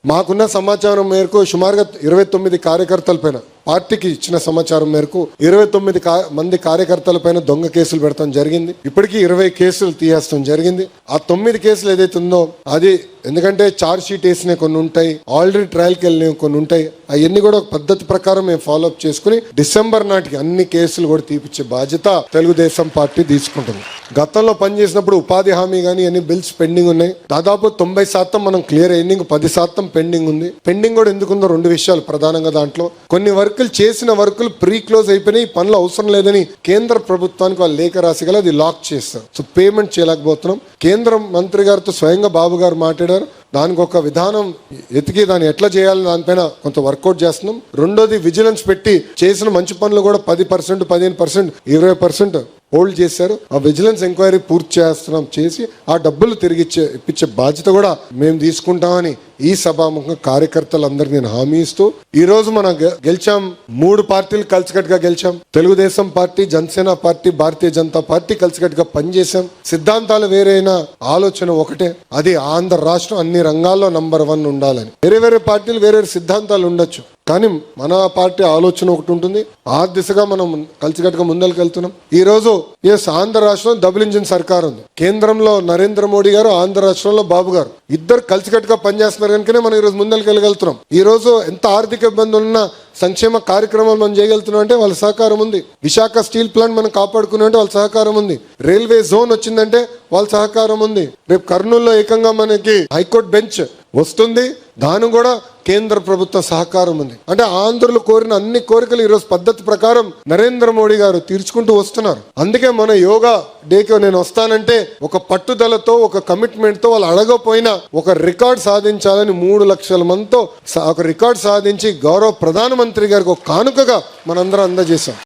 మాకున్న సమాచారం మేరకు సుమారుగా 29 కార్యకర్తలపైన పార్టీకి ఇచ్చిన సమాచారం మేరకు 29 మంది కార్యకర్తలపైన దొంగ కేసులు పెడతాం జరిగింది. ఇప్పటికీ 20 కేసులు తీయేస్తాం జరిగింది. ఆ 9 కేసులు ఏదైతే ఉందో అది ఎందుకంటే ఛార్జ్ షీట్ వేసినవి కొన్ని ఉంటాయి, ఆల్రెడీ ట్రయల్కి వెళ్ళినవి కొన్ని ఉంటాయి. అవన్నీ కూడా ఒక పద్ధతి ప్రకారం మేము ఫాలోఅప్ చేసుకుని డిసెంబర్ నాటికి అన్ని కేసులు కూడా తీపిచ్చే బాధ్యత తెలుగుదేశం పార్టీ తీసుకుంటుంది. గతంలో పనిచేసినప్పుడు ఉపాధి హామీ కానీ అన్ని బిల్స్ పెండింగ్ ఉన్నాయి. దాదాపు 90% మనం క్లియర్ అయింది. 10% పెండింగ్ ఉంది. పెండింగ్ కూడా ఎందుకుందో 2 విషయాలు ప్రధానంగా. దాంట్లో కొన్ని వర్కులు చేసిన వర్కులు ప్రీ క్లోజ్ అయిపోయినాయి, పనులు అవసరం లేదని కేంద్ర ప్రభుత్వానికి వాళ్ళు లేఖ రాసి గల అది లాక్ చేస్తారు. సో పేమెంట్ చేయలేకపోతున్నాం. కేంద్ర మంత్రి గారితో స్వయంగా బాబు గారు మాట్లాడారు. దానికి ఒక విధానం ఎతికి దాన్ని ఎట్లా చేయాలని దానిపైన కొంత వర్కౌట్ చేస్తున్నాం. రెండోది విజిలెన్స్ పెట్టి చేసిన మంచి పనులు కూడా 10%, 15%, 20% హోల్డ్ చేశారు. ఆ విజిలెన్స్ ఎంక్వైరీ పూర్తి చేస్తున్నాం, చేసి ఆ డబ్బులు తిరిగి ఇప్పించే బాధ్యత కూడా మేము తీసుకుంటామని ఈ సభాముఖంగా కార్యకర్తలందరికీ నేను హామీ ఇస్తూ ఈ రోజు మనం గెలిచాం. 3 పార్టీలు కలిసికట్టుగా గెలిచాం. Telugu Desam party, Janasena party, Bharatiya Janata party కలిసికట్టుగా పనిచేశాం. సిద్ధాంతాలు వేరైనా ఆలోచన ఒకటే, అది ఆంధ్ర రాష్ట్రం అన్ని రంగాల్లో నంబర్ 1 ఉండాలని. వేరే పార్టీలు వేరే సిద్ధాంతాలు ఉండొచ్చు, కానీ మన పార్టీ ఆలోచన ఒకటి ఉంటుంది. ఆ దిశగా మనం కలిసికట్టుగా ముందరికి వెళ్తున్నాం. ఈ రోజు ఆంధ్ర రాష్ట్రం డబుల్ ఇంజిన్ సర్కార్ ఉంది. కేంద్రంలో నరేంద్ర మోడీ గారు, ఆంధ్ర రాష్ట్రంలో బాబు గారు ఇద్దరు కలిసికట్టుగా పనిచేస్తున్నారు కనుకనే మనం ఈ రోజు ముందరికి వెళ్ళగలుగుతున్నాం. ఈ రోజు ఎంత ఆర్థిక ఇబ్బందులు ఉన్నా సంక్షేమ కార్యక్రమాలు మనం చేయగలుగుతున్నాం అంటే వాళ్ళ సహకారం ఉంది. విశాఖ స్టీల్ ప్లాంట్ మనం కాపాడుకున్నాం అంటే వాళ్ళ సహకారం ఉంది. రైల్వే జోన్ వచ్చిందంటే వాళ్ళ సహకారం ఉంది. రేపు కర్నూలులో ఏకంగా మనకి హైకోర్టు బెంచ్ వస్తుంది, దాని కూడా కేంద్ర ప్రభుత్వ సహకారం ఉంది. అంటే ఆంధ్రులు కోరిన అన్ని కోరికలు ఈరోజు పద్ధతి ప్రకారం నరేంద్ర మోడీ గారు తీర్చుకుంటూ వస్తున్నారు. అందుకే మన యోగా డేకి నేను వస్తానంటే ఒక పట్టుదలతో, ఒక కమిట్మెంట్ తో, వాళ్ళు అడగపోయినా ఒక రికార్డ్ సాధించాలని 3 లక్షల మందితో ఒక రికార్డ్ సాధించి గౌరవ ప్రధానమంత్రి గారికి ఒక కానుకగా మనందరం అందజేశాం.